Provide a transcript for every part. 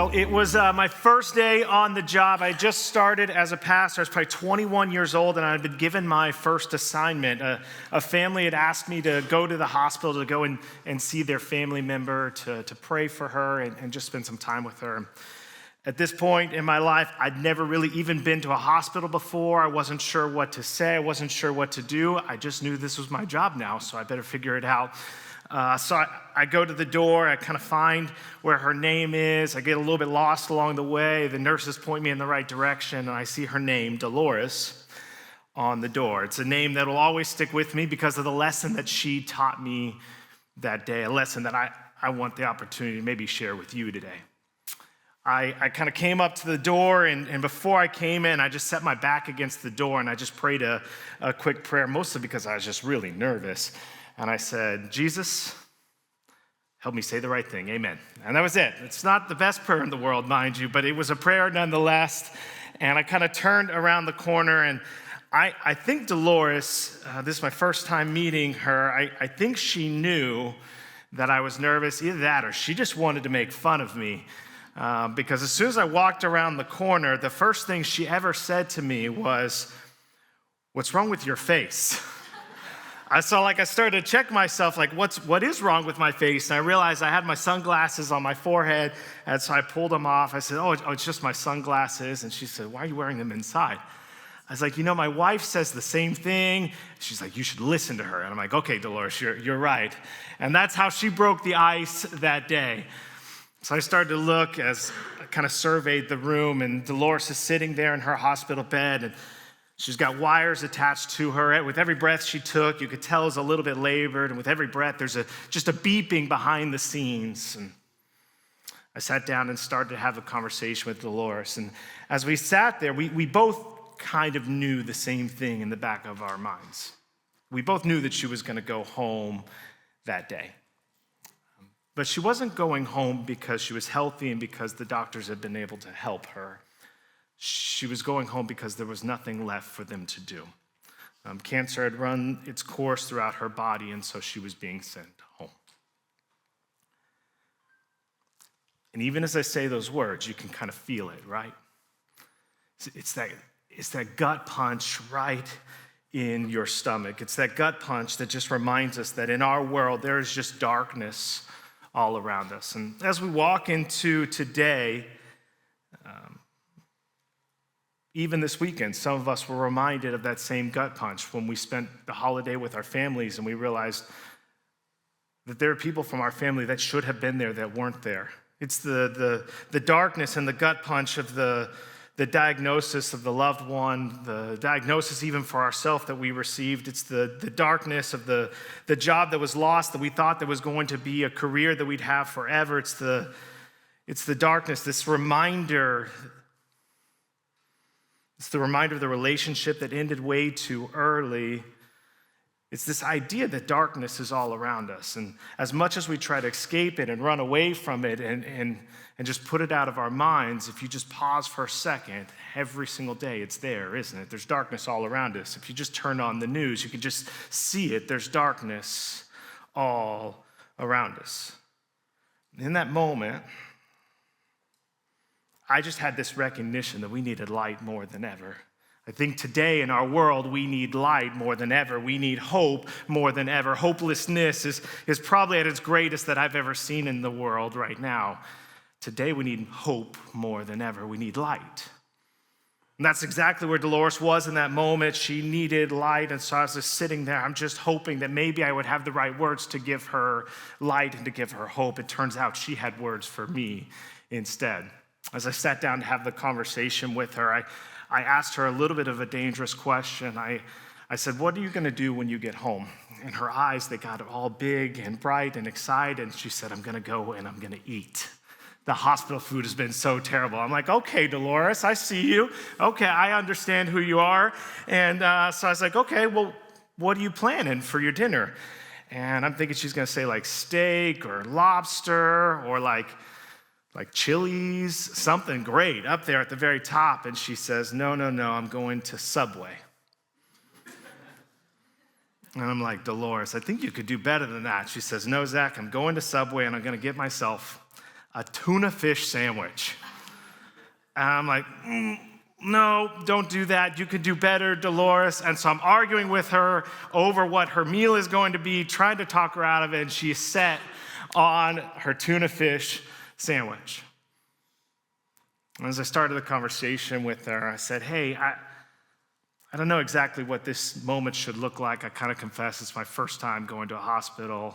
Well, it was my first day on the job. I just started as a pastor. I was probably 21 years old, and I had been given my first assignment. A family had asked me to go to the hospital to go and see their family member, to pray for her and just spend some time with her. At this point in my life, I'd never really even been to a hospital before. I wasn't sure what to say. I wasn't sure what to do. I just knew this was my job now, so I better figure it out. So I go to the door, I kind of find where her name is. I get a little bit lost along the way. The nurses point me in the right direction, and I see her name, Dolores, on the door. It's a name that will always stick with me because of the lesson that she taught me that day, a lesson that I want the opportunity to maybe share with you today. I kind of came up to the door, and before I came in, I just set my back against the door, and I just prayed a quick prayer, mostly because I was just really nervous. And I said, Jesus, help me say the right thing, amen. And that was it. It's not the best prayer in the world, mind you, but it was a prayer nonetheless. And I kind of turned around the corner, and I think Dolores, this is my first time meeting her, I think she knew that I was nervous, either that or she just wanted to make fun of me. Because as soon as I walked around the corner, the first thing she ever said to me was, "What's wrong with your face?" I started to check myself, what is wrong with my face? And I realized I had my sunglasses on my forehead, and so I pulled them off. I said, oh, it's just my sunglasses. And she said, why are you wearing them inside? I was like, my wife says the same thing. She's like, you should listen to her. And I'm like, okay, Dolores, you're right. And that's how she broke the ice that day. So I started to look as I kind of surveyed the room, and Dolores is sitting there in her hospital bed, and she's got wires attached to her. With every breath she took, you could tell it was a little bit labored. And with every breath, there's just a beeping behind the scenes. And I sat down and started to have a conversation with Dolores. And as we sat there, we both kind of knew the same thing in the back of our minds. We both knew that she was going to go home that day. But she wasn't going home because she was healthy and because the doctors had been able to help her. She was going home because there was nothing left for them to do. Cancer had run its course throughout her body, and so she was being sent home. And even as I say those words, you can kind of feel it, right? It's that gut punch right in your stomach. It's that gut punch that just reminds us that in our world, there is just darkness all around us. And as we walk into today, even this weekend, some of us were reminded of that same gut punch when we spent the holiday with our families and we realized that there are people from our family that should have been there that weren't there. It's the darkness and the gut punch of the diagnosis of the loved one, the diagnosis even for ourselves that we received. It's the darkness of the job that was lost that we thought there was going to be a career that we'd have forever. It's the darkness, this reminder. It's the reminder of the relationship that ended way too early. It's this idea that darkness is all around us. And as much as we try to escape it and run away from it and just put it out of our minds, if you just pause for a second, every single day it's there, isn't it? There's darkness all around us. If you just turn on the news, you can just see it. There's darkness all around us. In that moment, I just had this recognition that we needed light more than ever. I think today in our world, we need light more than ever. We need hope more than ever. Hopelessness is probably at its greatest that I've ever seen in the world right now. Today, we need hope more than ever. We need light. And that's exactly where Dolores was in that moment. She needed light, and so I was just sitting there. I'm just hoping that maybe I would have the right words to give her light and to give her hope. It turns out she had words for me instead. As I sat down to have the conversation with her, I asked her a little bit of a dangerous question. I said, "What are you going to do when you get home?" And her eyes, they got all big and bright and excited. And she said, "I'm going to go and I'm going to eat. The hospital food has been so terrible." I'm like, "Okay, Dolores, I see you. Okay, I understand who you are." And so I was like, "Okay, well, what are you planning for your dinner?" And I'm thinking she's going to say like steak or lobster or like Chili's, something great up there at the very top. And she says, no, I'm going to Subway. And I'm like, "Dolores, I think you could do better than that." She says, "No, Zach, I'm going to Subway and I'm going to get myself a tuna fish sandwich." And I'm like, "No, don't do that. You could do better, Dolores." And so I'm arguing with her over what her meal is going to be, trying to talk her out of it. And she's set on her tuna fish sandwich. And as I started the conversation with her, I said, "Hey, I don't know exactly what this moment should look like. I kind of confess it's my first time going to a hospital."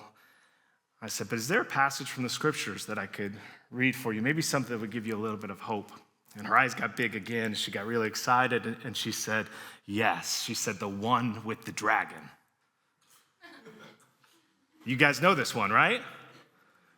I said, "But is there a passage from the scriptures that I could read for you? Maybe something that would give you a little bit of hope." And her eyes got big again. She got really excited, and she said, "Yes." She said, "The one with the dragon." You guys know this one, right?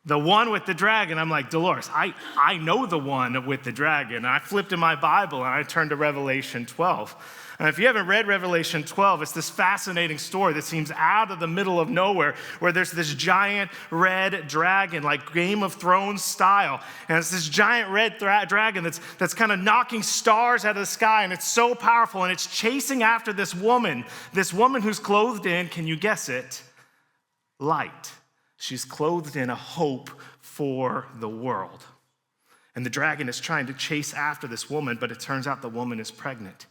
The one with the dragon. I'm like, "Dolores, I know the one with the dragon." And I flipped in my Bible and I turned to Revelation 12. And if you haven't read Revelation 12, it's this fascinating story that seems out of the middle of nowhere, where there's this giant red dragon, like Game of Thrones style. And it's this giant red dragon that's kind of knocking stars out of the sky. And it's so powerful. And it's chasing after this woman who's clothed in, can you guess it? Light. She's clothed in a hope for the world. And the dragon is trying to chase after this woman, but it turns out the woman is pregnant.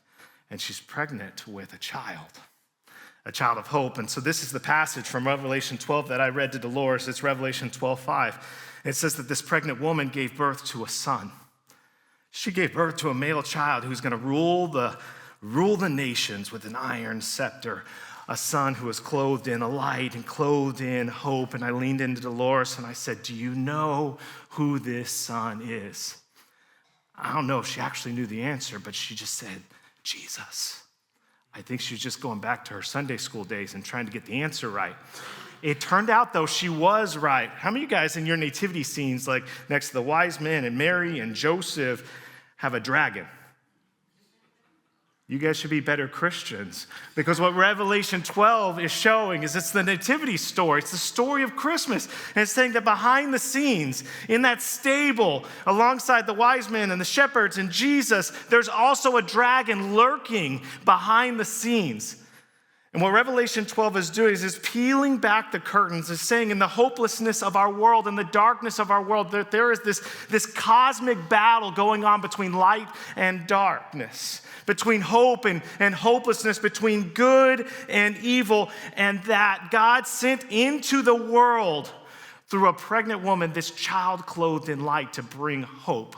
And she's pregnant with a child of hope. And so this is the passage from Revelation 12 that I read to Dolores. It's Revelation 12:5. It says that this pregnant woman gave birth to a son. She gave birth to a male child who's going to rule the nations with an iron scepter. A son who was clothed in a light and clothed in hope. And I leaned into Dolores and I said, "Do you know who this son is?" I don't know if she actually knew the answer, but she just said, "Jesus." I think she was just going back to her Sunday school days and trying to get the answer right. It turned out, though, she was right. How many of you guys in your nativity scenes, like next to the wise men and Mary and Joseph, have a dragon? You guys should be better Christians, because what Revelation 12 is showing is it's the nativity story. It's the story of Christmas. And it's saying that behind the scenes, in that stable, alongside the wise men and the shepherds and Jesus, there's also a dragon lurking behind the scenes. And what Revelation 12 is doing is peeling back the curtains. It's saying in the hopelessness of our world, in the darkness of our world, that there is this cosmic battle going on between light and darkness, between hope and hopelessness, between good and evil, and that God sent into the world through a pregnant woman this child clothed in light to bring hope.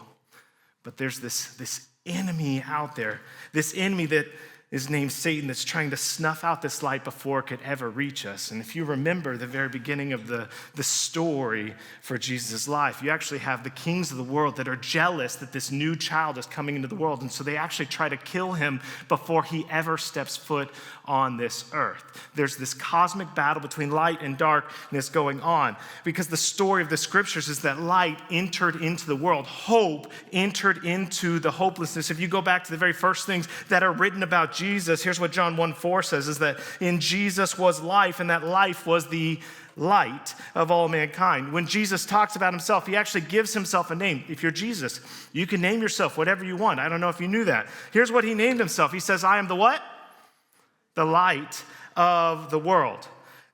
But there's this enemy out there, this enemy that is named Satan, that's trying to snuff out this light before it could ever reach us. And if you remember the very beginning of the story for Jesus' life, you actually have the kings of the world that are jealous that this new child is coming into the world. And so they actually try to kill him before he ever steps foot on this earth. There's this cosmic battle between light and darkness going on, because the story of the scriptures is that light entered into the world. Hope entered into the hopelessness. If you go back to the very first things that are written about Jesus, here's what John 1:4 says, is that in Jesus was life, and that life was the light of all mankind. When Jesus talks about himself, he actually gives himself a name. If you're Jesus, you can name yourself whatever you want. I don't know if you knew that. Here's what he named himself. He says, "I am the what? The light of the world."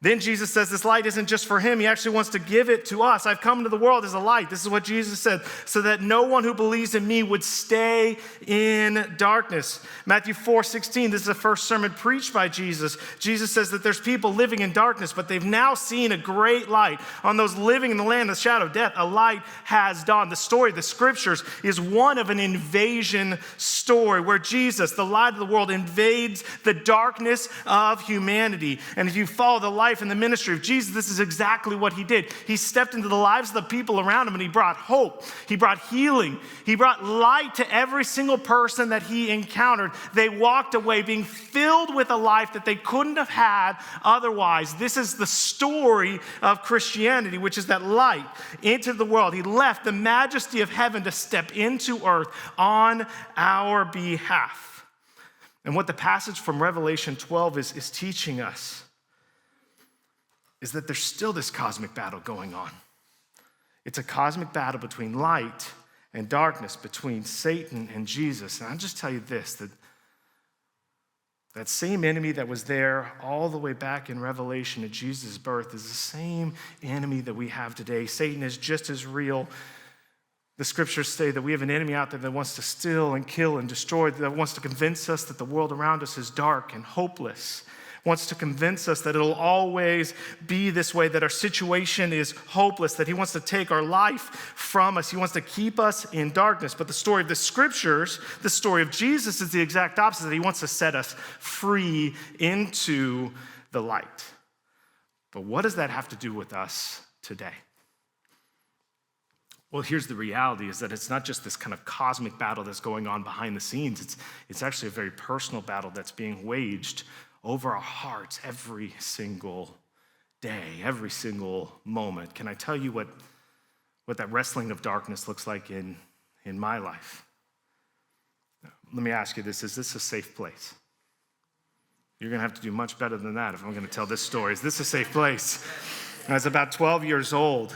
Then Jesus says this light isn't just for him. He actually wants to give it to us. I've come into the world as a light. This is what Jesus said, so that no one who believes in me would stay in darkness. Matthew 4:16, this is the first sermon preached by Jesus. Jesus says that there's people living in darkness, but they've now seen a great light. On those living in the land of the shadow of death, a light has dawned. The story of the scriptures is one of an invasion story where Jesus, the light of the world, invades the darkness of humanity. And if you follow the life and the ministry of Jesus, this is exactly what he did. He stepped into the lives of the people around him and he brought hope. He brought healing. He brought light to every single person that he encountered. They walked away being filled with a life that they couldn't have had otherwise. This is the story of Christianity, which is that light into the world. He left the majesty of heaven to step into earth on our behalf. And what the passage from Revelation 12 is teaching us is that there's still this cosmic battle going on. It's a cosmic battle between light and darkness, between Satan and Jesus. And I'll just tell you this, that same enemy that was there all the way back in Revelation at Jesus' birth is the same enemy that we have today. Satan is just as real. The scriptures say that we have an enemy out there that wants to steal and kill and destroy, that wants to convince us that the world around us is dark and hopeless, wants to convince us that it'll always be this way, that our situation is hopeless, that he wants to take our life from us. He wants to keep us in darkness. But the story of the scriptures, the story of Jesus, is the exact opposite. He wants to set us free into the light. But what does that have to do with us today? Well, here's the reality, is that it's not just this kind of cosmic battle that's going on behind the scenes. It's actually a very personal battle that's being waged over our hearts every single day, every single moment. Can I tell you what that wrestling of darkness looks like in my life? Let me ask you this. Is this a safe place? You're going to have to do much better than that if I'm going to tell this story. Is this a safe place? I was about 12 years old.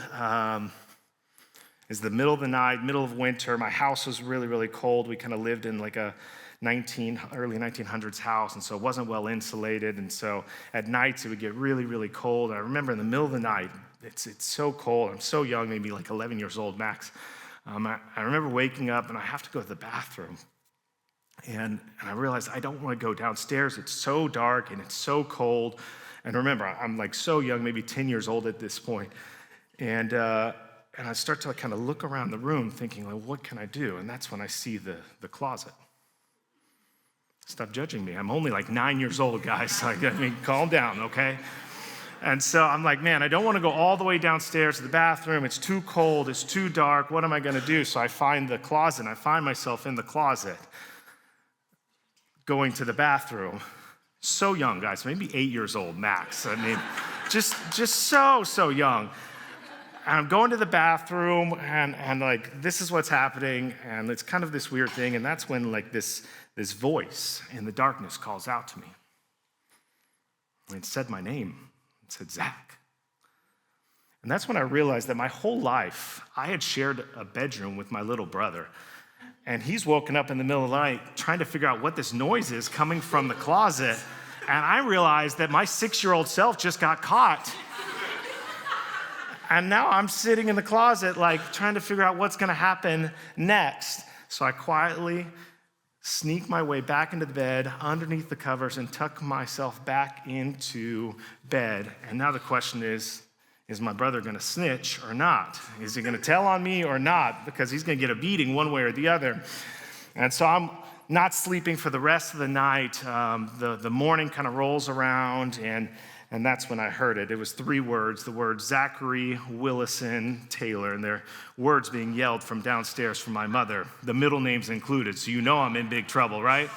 It's the middle of the night, middle of winter. My house was really, really cold. We kind of lived in like a early 1900s house, and so it wasn't well insulated, and so at nights it would get really, really cold. I remember in the middle of the night, it's so cold. I'm so young, maybe like 11 years old max. I remember waking up, and I have to go to the bathroom, and I realized I don't want to go downstairs. It's so dark, and it's so cold, and remember, I'm like so young, maybe 10 years old at this point, and I start to kind of look around the room thinking, like, what can I do? And that's when I see the closet. Stop judging me. I'm only like 9 years old, guys. I mean, calm down, okay? And so I'm like, man, I don't want to go all the way downstairs to the bathroom. It's too cold. It's too dark. What am I going to do? So I find the closet, and I find myself in the closet going to the bathroom. So young, guys, maybe 8 years old max. I mean, just so young. And I'm going to the bathroom, and like, this is what's happening, and it's kind of this weird thing, and that's when like this voice in the darkness calls out to me. And it said my name. It said, Zach. And that's when I realized that my whole life, I had shared a bedroom with my little brother, and he's woken up in the middle of the night trying to figure out what this noise is coming from the closet, and I realized that my 6-year-old self just got caught. And now I'm sitting in the closet, like, trying to figure out what's going to happen next. So I quietly sneak my way back into the bed, underneath the covers, and tuck myself back into bed. And now the question is my brother going to snitch or not? Is he going to tell on me or not? Because he's going to get a beating one way or the other. And so I'm not sleeping for the rest of the night. The morning kind of rolls around, and that's when I heard it. It was 3 words, the words Zachary, Willison, Taylor, and they're words being yelled from downstairs from my mother, the middle names included, so you know I'm in big trouble, right?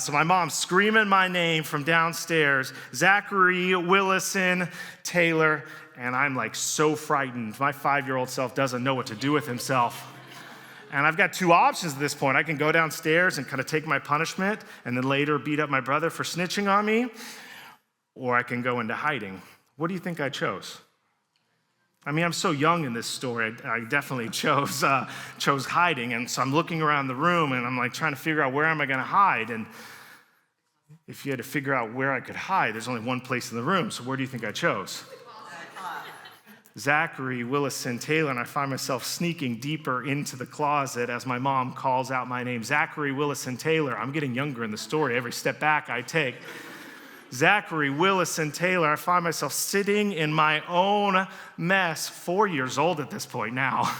So my mom's screaming my name from downstairs, Zachary, Willison, Taylor, and I'm like so frightened. My 5-year-old self doesn't know what to do with himself. And I've got 2 options at this point. I can go downstairs and kind of take my punishment and then later beat up my brother for snitching on me, or I can go into hiding. What do you think I chose? I mean, I'm so young in this story. I definitely chose hiding. And so I'm looking around the room, and I'm like trying to figure out where am I going to hide. And if you had to figure out where I could hide, there's only one place in the room. So where do you think I chose? Zachary Willison Taylor, and I find myself sneaking deeper into the closet as my mom calls out my name. Zachary Willison Taylor. I'm getting younger in the story. Every step back I take. Zachary Willison Taylor. I find myself sitting in my own mess, 4 years old at this point now,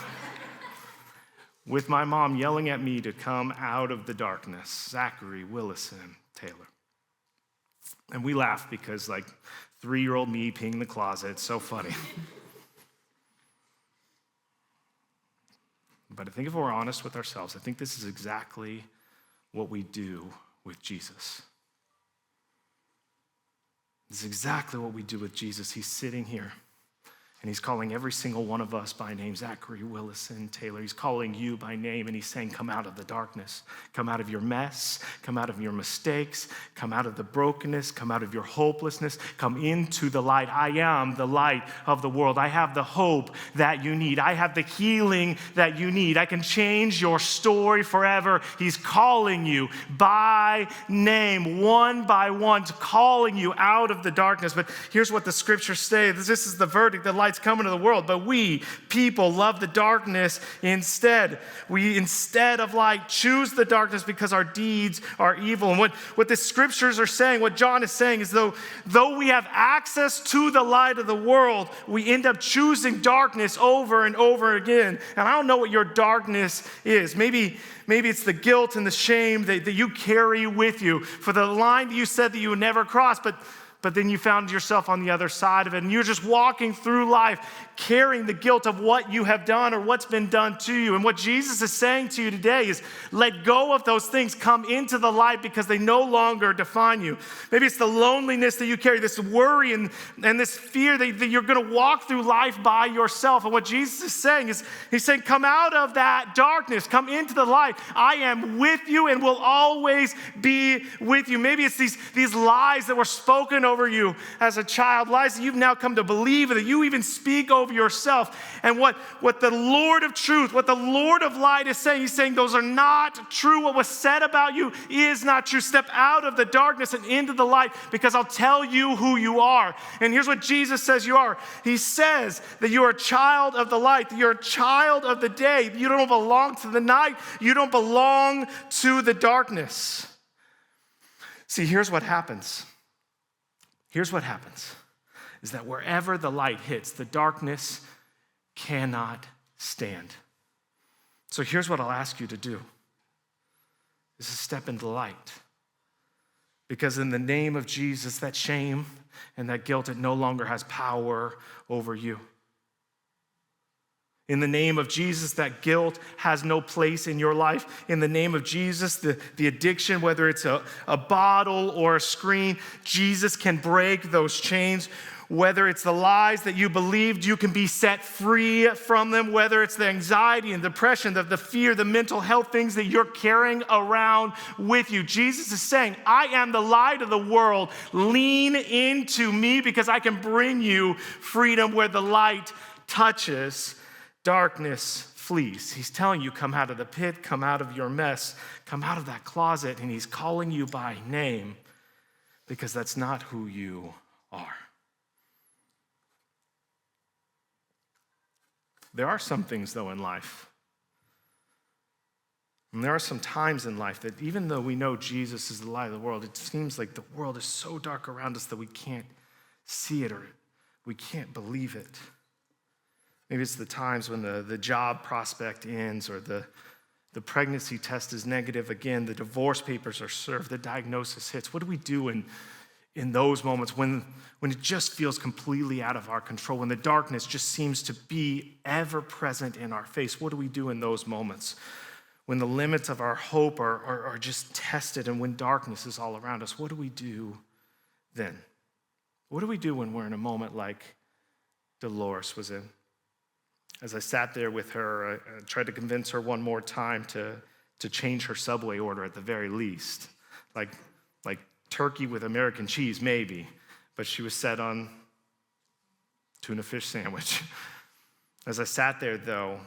with my mom yelling at me to come out of the darkness. Zachary Willison Taylor. And we laugh because, 3-year-old me peeing in the closet, it's so funny. But I think if we're honest with ourselves, I think this is exactly what we do with Jesus. This is exactly what we do with Jesus. He's sitting here, and he's calling every single one of us by name. Zachary Willison Taylor. He's calling you by name, and he's saying, come out of the darkness. Come out of your mess. Come out of your mistakes. Come out of the brokenness. Come out of your hopelessness. Come into the light. I am the light of the world. I have the hope that you need. I have the healing that you need. I can change your story forever. He's calling you by name, one by one, calling you out of the darkness. But here's what the scriptures say. This is the verdict. The light's come into the world, but we, people, love the darkness instead. We, instead of light, choose the darkness because our deeds are evil. And what the scriptures are saying, what John is saying is though we have access to the light of the world, we end up choosing darkness over and over again. And I don't know what your darkness is. Maybe it's the guilt and the shame that you carry with you for the line that you said that you would never cross, but then you found yourself on the other side of it, and you're just walking through life carrying the guilt of what you have done or what's been done to you. And what Jesus is saying to you today is let go of those things, come into the light because they no longer define you. Maybe it's the loneliness that you carry, this worry and this fear that you're going to walk through life by yourself. And what Jesus is saying is, he's saying, come out of that darkness, come into the light. I am with you and will always be with you. Maybe it's these lies that were spoken over you as a child, lies that you've now come to believe, that you even speak over yourself. And what the Lord of truth, what the Lord of light is saying, he's saying those are not true. What was said about you is not true. Step out of the darkness and into the light because I'll tell you who you are. And here's what Jesus says you are. He says that you are a child of the light, that you're a child of the day. You don't belong to the night. You don't belong to the darkness. See, here's what happens. Here's what happens, is that wherever the light hits, the darkness cannot stand. So here's what I'll ask you to do, is to step into the light. Because in the name of Jesus, that shame and that guilt, it no longer has power over you. In the name of Jesus, that guilt has no place in your life. In the name of Jesus, the addiction, whether it's a bottle or a screen, Jesus can break those chains. Whether it's the lies that you believed, you can be set free from them. Whether it's the anxiety and depression, the fear, the mental health things that you're carrying around with you. Jesus is saying, I am the light of the world. Lean into me because I can bring you freedom. Where the light touches, darkness flees. He's telling you, come out of the pit, come out of your mess, come out of that closet, and he's calling you by name because that's not who you are. There are some things, though, in life, and there are some times in life that even though we know Jesus is the light of the world, it seems like the world is so dark around us that we can't see it or we can't believe it. Maybe it's the times when the job prospect ends or the pregnancy test is negative again, the divorce papers are served, the diagnosis hits. What do we do in those moments when it just feels completely out of our control, when the darkness just seems to be ever present in our face? What do we do in those moments when the limits of our hope are just tested and when darkness is all around us? What do we do then? What do we do when we're in a moment like Dolores was in? As I sat there with her, I tried to convince her one more time to change her Subway order at the very least. Like turkey with American cheese, maybe. But she was set on tuna fish sandwich. As I sat there, though,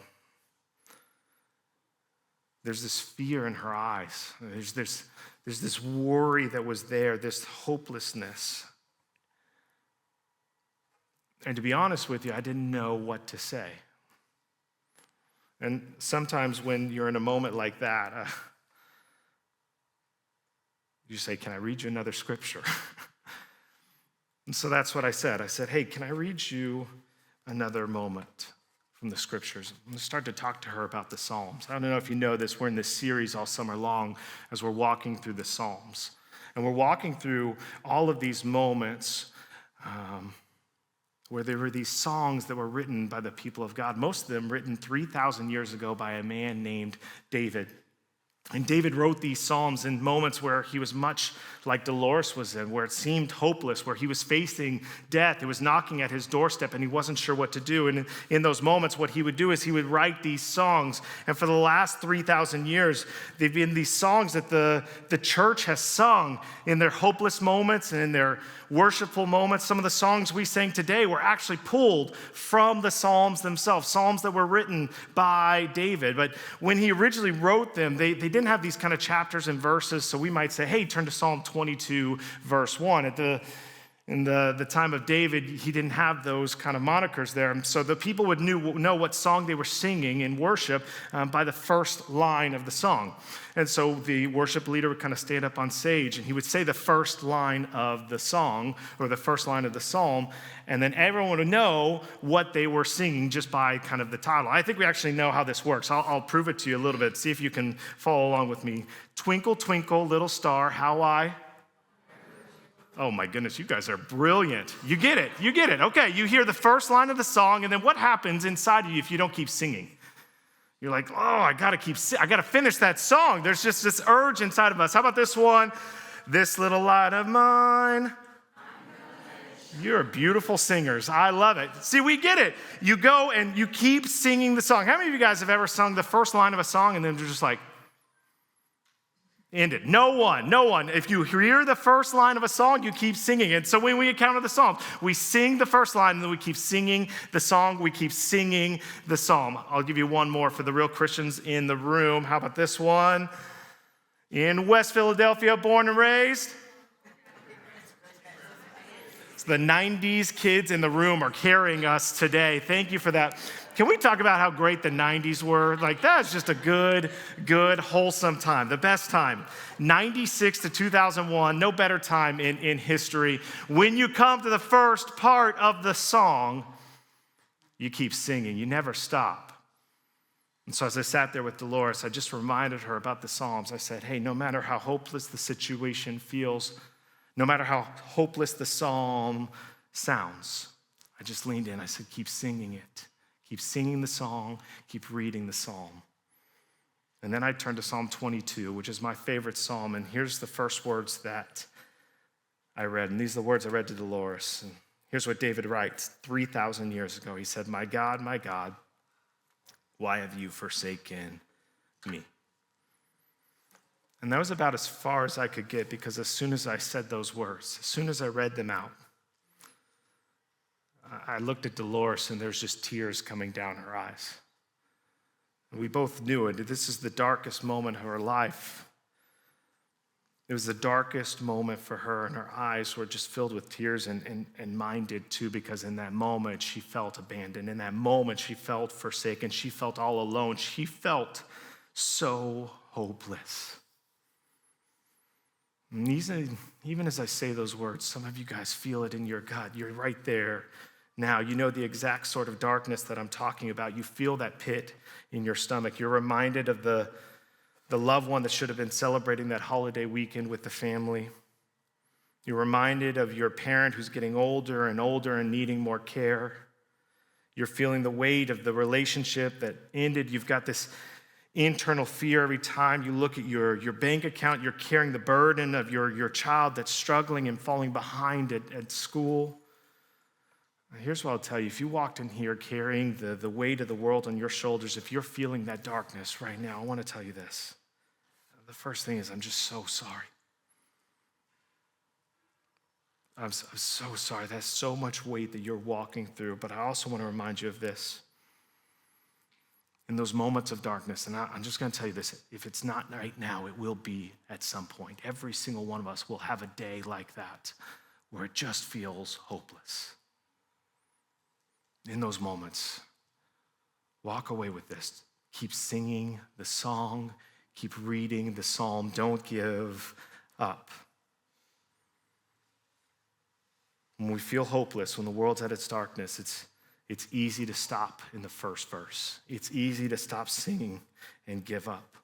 there's this fear in her eyes. There's this worry that was there, this hopelessness. And to be honest with you, I didn't know what to say. And sometimes when you're in a moment like that, you say, can I read you another scripture? And so that's what I said. I said, hey, can I read you another moment from the scriptures? I'm going to start to talk to her about the Psalms. I don't know if you know this. We're in this series all summer long as we're walking through the Psalms. And we're walking through all of these moments where there were these songs that were written by the people of God, most of them written 3,000 years ago by a man named David. And David wrote these psalms in moments where he was much like Dolores was in, where it seemed hopeless, where he was facing death. It was knocking at his doorstep and he wasn't sure what to do. And in those moments, what he would do is he would write these songs. And for the last 3,000 years, they've been these songs that the church has sung in their hopeless moments and in their worshipful moments. Some of the songs we sang today were actually pulled from the Psalms themselves, Psalms that were written by David. But when he originally wrote them, they didn't have these kind of chapters and verses. So we might say, hey, turn to Psalm 22, verse 1. In the time of David, he didn't have those kind of monikers there. And so the people would know what song they were singing in worship by the first line of the song. And so the worship leader would kind of stand up on stage and he would say the first line of the song or the first line of the psalm, and then everyone would know what they were singing just by kind of the title. I think we actually know how this works. I'll prove it to you a little bit. See if you can follow along with me. Twinkle, twinkle, little star, how I... Oh my goodness, you guys are brilliant. You get it. Okay, you hear the first line of the song, and then what happens inside of you if you don't keep singing? You're like, oh, I gotta finish that song. There's just this urge inside of us. How about this one? This little light of mine. You're beautiful singers. I love it. See, we get it. You go and you keep singing the song. How many of you guys have ever sung the first line of a song and then they're just like, end it? No one. If you hear the first line of a song, you keep singing it. So when we encounter the Psalms, we sing the first line and then we keep singing the song. We keep singing the psalm. I'll give you one more for the real Christians in the room. How about this one? In West Philadelphia, born and raised. It's the 90s kids in the room are carrying us today. Thank you for that. Can we talk about how great the 90s were? Like, that's just a good, wholesome time, the best time. 96 to 2001, no better time in history. When you come to the first part of the song, you keep singing. You never stop. And so as I sat there with Dolores, I just reminded her about the Psalms. I said, hey, no matter how hopeless the situation feels, no matter how hopeless the psalm sounds, I just leaned in. I said, keep singing it. Keep singing the song, keep reading the psalm. And then I turned to Psalm 22, which is my favorite psalm. And here's the first words that I read. And these are the words I read to Dolores. And here's what David writes 3,000 years ago. He said, my God, why have you forsaken me? And that was about as far as I could get, because as soon as I said those words, as soon as I read them out, I looked at Dolores and there's just tears coming down her eyes. And we both knew it. This is the darkest moment of her life. It was the darkest moment for her, and her eyes were just filled with tears, and mine did too, because in that moment she felt abandoned. In that moment she felt forsaken. She felt all alone. She felt so hopeless. And even as I say those words, some of you guys feel it in your gut. You're right there now. You know the exact sort of darkness that I'm talking about. You feel that pit in your stomach. You're reminded of the loved one that should have been celebrating that holiday weekend with the family. You're reminded of your parent who's getting older and needing more care. You're feeling the weight of the relationship that ended. You've got this internal fear every time you look at your bank account. You're carrying the burden of your child that's struggling and falling behind at school. Here's what I'll tell you. If you walked in here carrying the weight of the world on your shoulders, if you're feeling that darkness right now, I want to tell you this. The first thing is, I'm just so sorry. I'm so sorry. That's so much weight that you're walking through. But I also want to remind you of this. in those moments of darkness, and I'm just going to tell you this, if it's not right now, it will be at some point. Every single one of us will have a day like that where it just feels hopeless. In those moments, walk away with this. Keep singing the song. Keep reading the psalm. Don't give up. When we feel hopeless, when the world's at its darkness, it's easy to stop in the first verse. It's easy to stop singing and give up.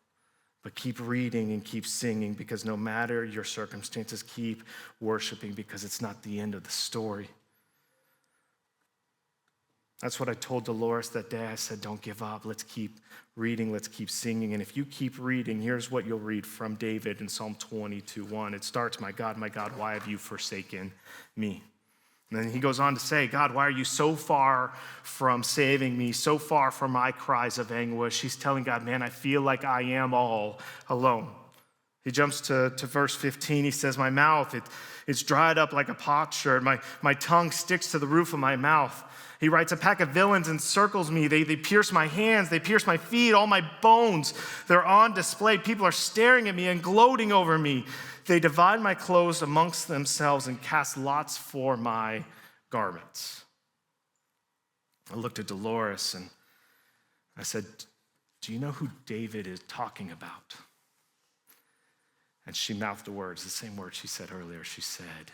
But keep reading and keep singing, because no matter your circumstances, keep worshiping, because it's not the end of the story. That's what I told Dolores that day. I said, don't give up. Let's keep reading. Let's keep singing. And if you keep reading, here's what you'll read from David in Psalm 22:1. It starts, my God, why have you forsaken me? And then he goes on to say, God, why are you so far from saving me, so far from my cries of anguish? He's telling God, man, I feel like I am all alone. He jumps to verse 15. He says, my mouth, it's dried up like a potsherd. My tongue sticks to the roof of my mouth. He writes, a pack of villains encircles me. They pierce my hands. They pierce my feet. All my bones, they're on display. People are staring at me and gloating over me. They divide my clothes amongst themselves and cast lots for my garments. I looked at Dolores and I said, do you know who David is talking about? And she mouthed the words, the same words she said earlier. She said,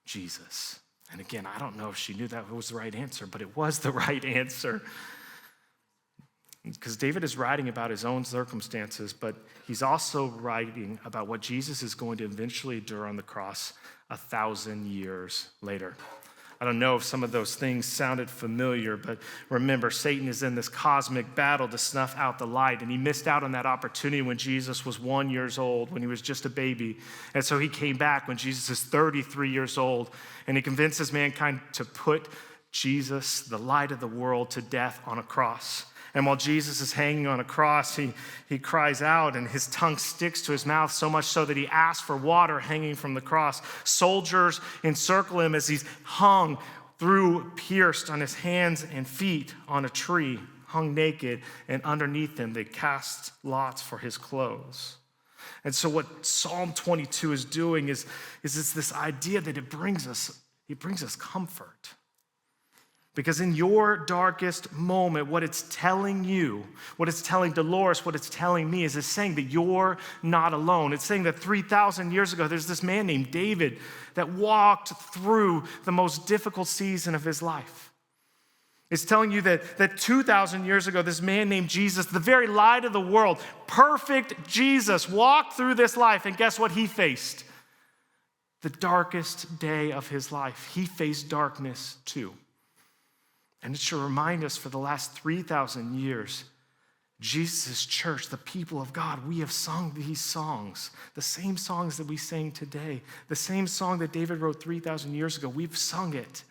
Jesus. And again, I don't know if she knew that was the right answer, but it was the right answer. Because David is writing about his own circumstances, but he's also writing about what Jesus is going to eventually endure on the cross 1,000 years later. I don't know if some of those things sounded familiar, but remember, Satan is in this cosmic battle to snuff out the light, and he missed out on that opportunity when Jesus was 1 year old, when he was just a baby. And so he came back when Jesus is 33 years old, and he convinces mankind to put Jesus, the light of the world, to death on a cross. And while Jesus is hanging on a cross, he cries out, and his tongue sticks to his mouth so much so that he asks for water hanging from the cross. Soldiers encircle him as he's hung pierced on his hands and feet on a tree, hung naked, and underneath him they cast lots for his clothes. And so what Psalm 22 is doing is this idea that it brings us comfort. Because in your darkest moment, what it's telling you, what it's telling Dolores, what it's telling me is it's saying that you're not alone. It's saying that 3,000 years ago, there's this man named David that walked through the most difficult season of his life. It's telling you that 2,000 years ago, this man named Jesus, the very light of the world, perfect Jesus, walked through this life, and guess what he faced? The darkest day of his life. He faced darkness too. And it should remind us for the last 3,000 years, Jesus' church, the people of God, we have sung these songs, the same songs that we sang today, the same song that David wrote 3,000 years ago. We've sung it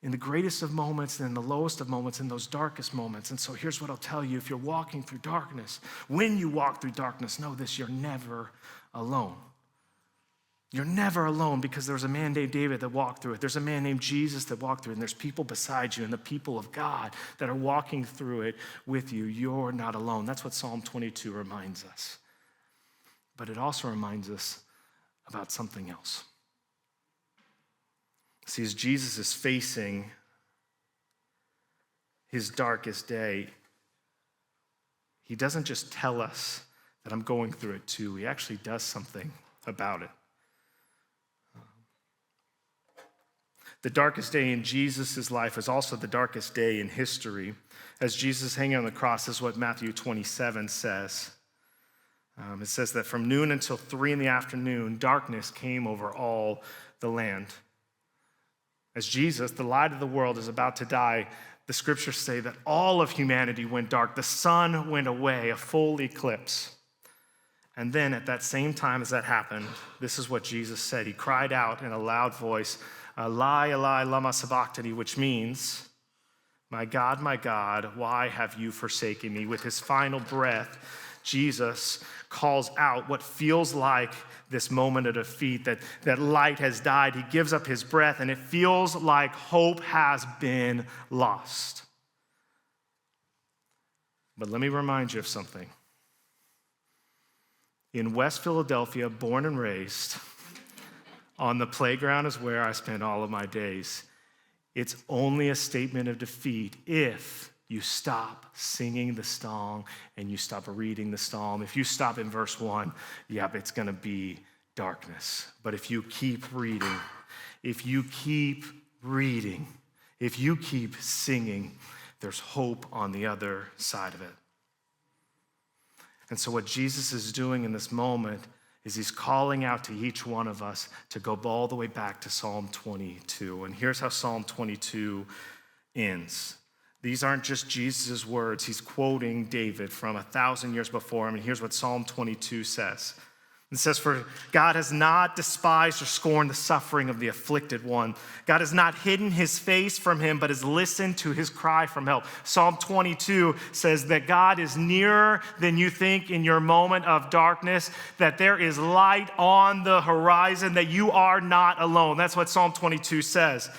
in the greatest of moments and in the lowest of moments, in those darkest moments. And so here's what I'll tell you. If you're walking through darkness, when you walk through darkness, know this, you're never alone. You're never alone, because there's a man named David that walked through it. There's a man named Jesus that walked through it. And there's people beside you and the people of God that are walking through it with you. You're not alone. That's what Psalm 22 reminds us. But it also reminds us about something else. See, as Jesus is facing his darkest day, he doesn't just tell us that I'm going through it too. He actually does something about it. The darkest day in Jesus' life is also the darkest day in history. As Jesus hanging on the cross, this is what Matthew 27 says. It says that from noon until 3 p.m, darkness came over all the land. As Jesus, the light of the world, is about to die, the scriptures say that all of humanity went dark. The sun went away, a full eclipse. And then at that same time as that happened, this is what Jesus said. He cried out in a loud voice, Eli, Eli, lama sabachthani, which means, my God, why have you forsaken me? With his final breath, Jesus calls out what feels like this moment of defeat, that light has died. He gives up his breath, and it feels like hope has been lost. But let me remind you of something. In West Philadelphia, born and raised, on the playground is where I spent all of my days. It's only a statement of defeat if you stop singing the song and you stop reading the psalm. If you stop in verse 1, it's going to be darkness. But if you keep reading, if you keep singing, there's hope on the other side of it. And so what Jesus is doing in this moment is he's calling out to each one of us to go all the way back to Psalm 22. And here's how Psalm 22 ends. These aren't just Jesus' words. He's quoting David from 1,000 years before him. And here's what Psalm 22 says. It says, "For God has not despised or scorned the suffering of the afflicted one. God has not hidden his face from him, but has listened to his cry from help." Psalm 22 says that God is nearer than you think in your moment of darkness, that there is light on the horizon, that you are not alone. That's what Psalm 22 says.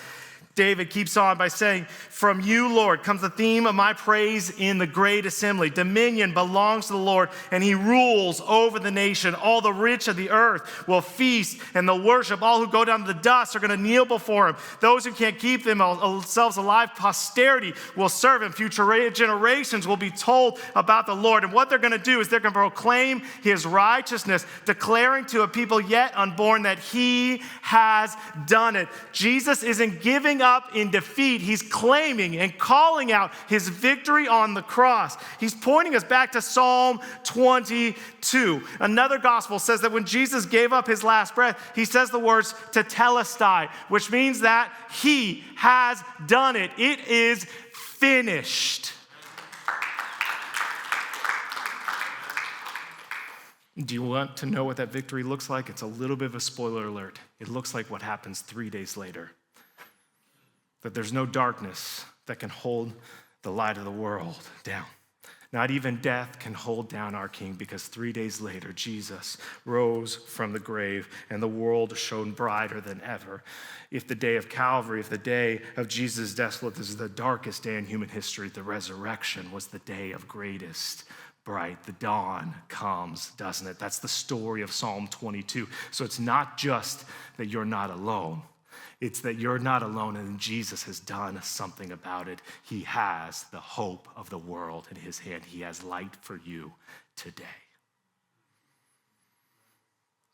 David keeps on by saying, "From you, Lord, comes the theme of my praise in the great assembly. Dominion belongs to the Lord, and he rules over the nation. All the rich of the earth will feast and they'll worship. All who go down to the dust are going to kneel before him. Those who can't keep themselves alive, posterity will serve him. Future generations will be told about the Lord." And what they're going to do is they're going to proclaim his righteousness, declaring to a people yet unborn that he has done it. Jesus isn't giving up in defeat. He's claiming and calling out his victory on the cross. He's pointing us back to Psalm 22. Another gospel says that when Jesus gave up his last breath, he says the words tetelestai, which means that he has done it. It is finished. Do you want to know what that victory looks like? It's a little bit of a spoiler alert. It looks like what happens 3 days later. That there's no darkness that can hold the light of the world down. Not even death can hold down our King, because 3 days later, Jesus rose from the grave and the world shone brighter than ever. If the day of Calvary, if the day of Jesus' death is the darkest day in human history, the resurrection was the day of greatest bright. The dawn comes, doesn't it? That's the story of Psalm 22. So it's not just that you're not alone. It's that you're not alone, and Jesus has done something about it. He has the hope of the world in his hand. He has light for you today.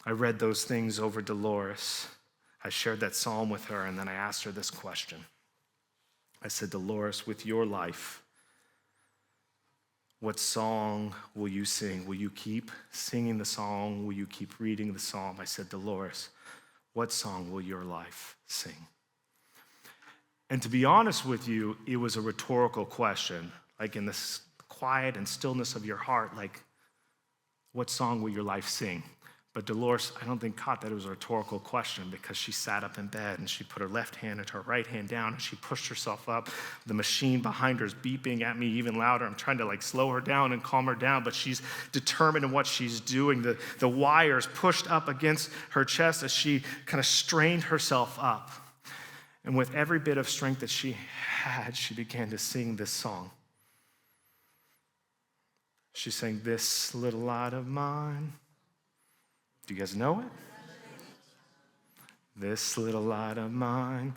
I read those things over Dolores. I shared that psalm with her, and then I asked her this question. I said, "Dolores, with your life, what song will you sing? Will you keep singing the song? Will you keep reading the psalm?" I said, "Dolores, what song will your life sing?" And to be honest with you, it was a rhetorical question, like in the quiet and stillness of your heart, like, what song will your life sing? But Dolores, I don't think, caught that it was a rhetorical question, because she sat up in bed and she put her left hand and her right hand down and she pushed herself up. The machine behind her is beeping at me even louder. I'm trying to slow her down and calm her down, but she's determined in what she's doing. The wires pushed up against her chest as she kind of strained herself up. And with every bit of strength that she had, she began to sing this song. She sang, "This little light of mine." Do you guys know it? "This little light of mine,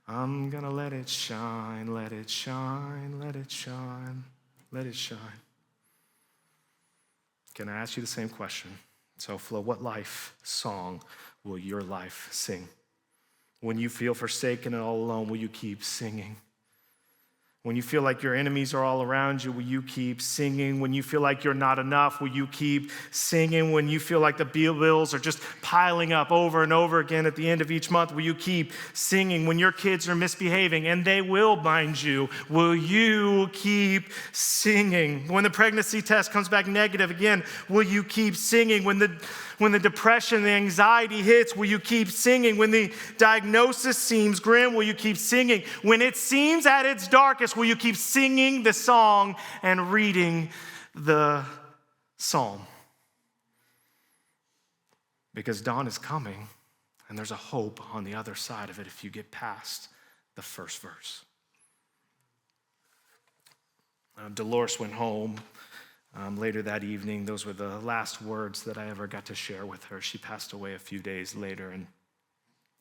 I'm gonna let it shine, let it shine, let it shine, let it shine." Can I ask you the same question? SoFlo, what life song will your life sing? When you feel forsaken and all alone, will you keep singing? When you feel like your enemies are all around you, will you keep singing? When you feel like you're not enough, will you keep singing? When you feel like the bills are just piling up over and over again at the end of each month, will you keep singing? When your kids are misbehaving, and they will, mind you, will you keep singing? When the pregnancy test comes back negative again, will you keep singing? When the depression, the anxiety hits, will you keep singing? When the diagnosis seems grim, will you keep singing? When it seems at its darkest, will you keep singing the song and reading the psalm? Because dawn is coming, and there's a hope on the other side of it if you get past the first verse. Dolores went home Later that evening, those were the last words that I ever got to share with her. She passed away a few days later, and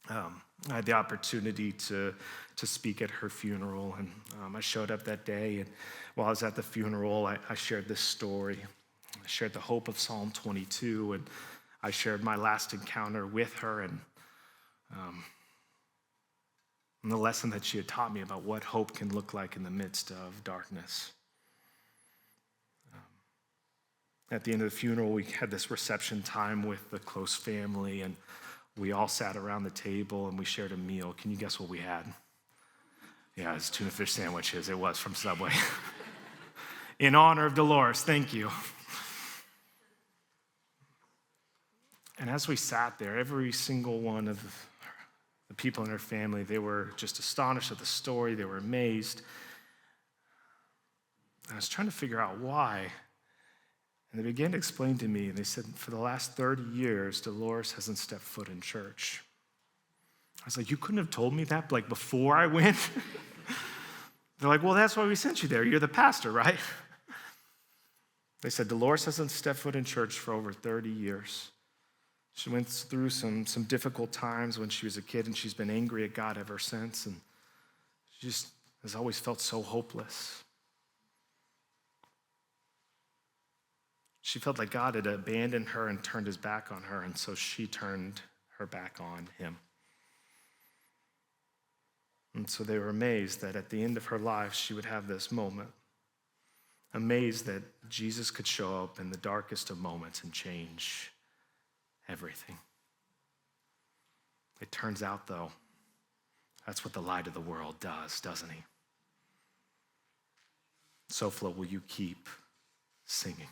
I had the opportunity to speak at her funeral, and I showed up that day, and while I was at the funeral, I shared this story. I shared the hope of Psalm 22, and I shared my last encounter with her, and the lesson that she had taught me about what hope can look like in the midst of darkness. At the end of the funeral, we had this reception time with the close family, and we all sat around the table and we shared a meal. Can you guess what we had? Yeah, it's tuna fish sandwiches. It was from Subway. In honor of Dolores, thank you. And as we sat there, every single one of the people in her family, they were just astonished at the story. They were amazed. I was trying to figure out why. And they began to explain to me, and they said, for the last 30 years, Dolores hasn't stepped foot in church. I was like, you couldn't have told me that like before I went? They're like, well, that's why we sent you there. You're the pastor, right? They said, Dolores hasn't stepped foot in church for over 30 years. She went through some difficult times when she was a kid, and she's been angry at God ever since, and she just has always felt so hopeless. She felt like God had abandoned her and turned his back on her, and so she turned her back on him. And so they were amazed that at the end of her life, she would have this moment, amazed that Jesus could show up in the darkest of moments and change everything. It turns out, though, that's what the light of the world does, doesn't he? SoFlo, will you keep singing?